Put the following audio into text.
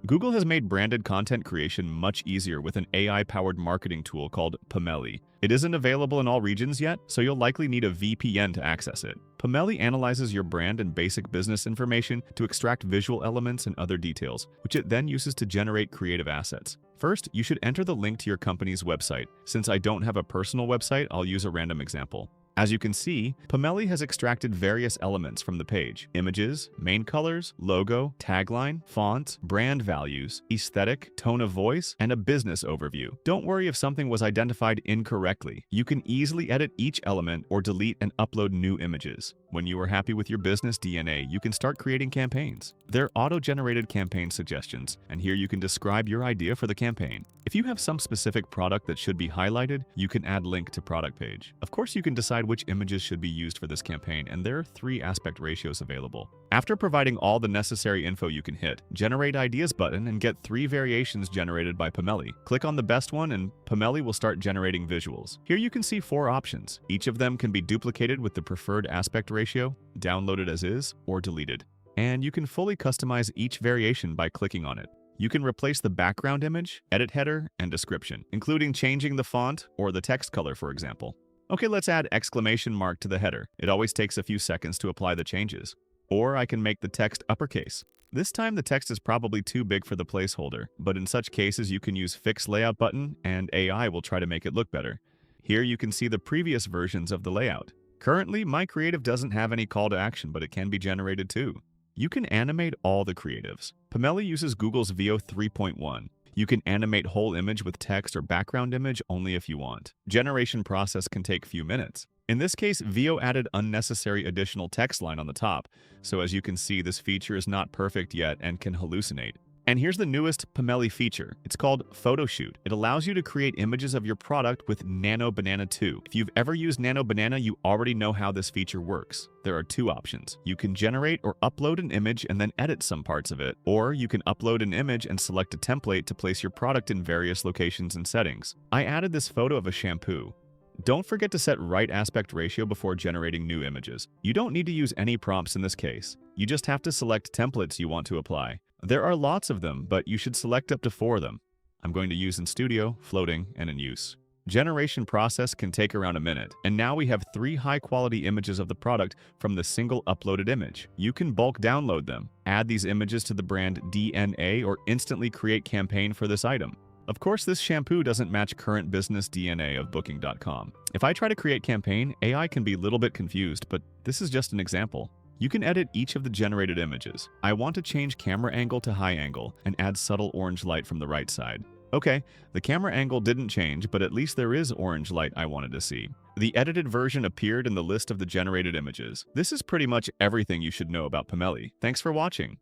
Google has made branded content creation much easier with an AI-powered marketing tool called Pomelli. It isn't available in all regions yet, so you'll likely need a VPN to access it. Pomelli analyzes your brand and basic business information to extract visual elements and other details, which it then uses to generate creative assets. First, you should enter the link to your company's website. Since I don't have a personal website, I'll use a random example. As you can see, Pomelli has extracted various elements from the page: images, main colors, logo, tagline, font, brand values, aesthetic, tone of voice, and a business overview. Don't worry if something was identified incorrectly. You can easily edit each element or delete and upload new images. When you are happy with your business DNA, you can start creating campaigns. They're auto-generated campaign suggestions, and here you can describe your idea for the campaign. If you have some specific product that should be highlighted, you can add link to product page. Of course, you can decide which images should be used for this campaign, and there are 3 aspect ratios available. After providing all the necessary info, you can hit Generate Ideas button and get 3 variations generated by Pomelli. Click on the best one and Pomelli will start generating visuals. Here you can see 4 options. Each of them can be duplicated with the preferred aspect ratio, downloaded as is, or deleted. And you can fully customize each variation by clicking on it. You can replace the background image, edit header, and description, including changing the font or the text color, for example. Okay, let's add exclamation mark to the header. It always takes a few seconds to apply the changes. Or I can make the text uppercase. This time the text is probably too big for the placeholder, but in such cases you can use Fix Layout button and AI will try to make it look better. Here you can see the previous versions of the layout. Currently, my creative doesn't have any call to action, but it can be generated too. You can animate all the creatives. Pomelli uses Google's VO 3.1. You can animate whole image with text or background image only if you want. Generation process can take few minutes. In this case, VO added unnecessary additional text line on the top, so as you can see, this feature is not perfect yet and can hallucinate. And here's the newest Pomelli feature. It's called Photo Shoot. It allows you to create images of your product with Nano Banana 2. If you've ever used Nano Banana, you already know how this feature works. There are 2 options. You can generate or upload an image and then edit some parts of it, or you can upload an image and select a template to place your product in various locations and settings. I added this photo of a shampoo. Don't forget to set right aspect ratio before generating new images. You don't need to use any prompts in this case. You just have to select templates you want to apply. There are lots of them, but you should select up to 4 of them. I'm going to use in studio, floating, and in use. Generation process can take around a minute, and now we have 3 high-quality images of the product from the single uploaded image. You can bulk download them, add these images to the brand DNA, or instantly create campaign for this item. Of course, this shampoo doesn't match current business DNA of Booking.com. If I try to create campaign, AI can be a little bit confused, but this is just an example. You can edit each of the generated images. I want to change camera angle to high angle and add subtle orange light from the right side. Okay, the camera angle didn't change, but at least there is orange light I wanted to see. The edited version appeared in the list of the generated images. This is pretty much everything you should know about Pomelli. Thanks for watching.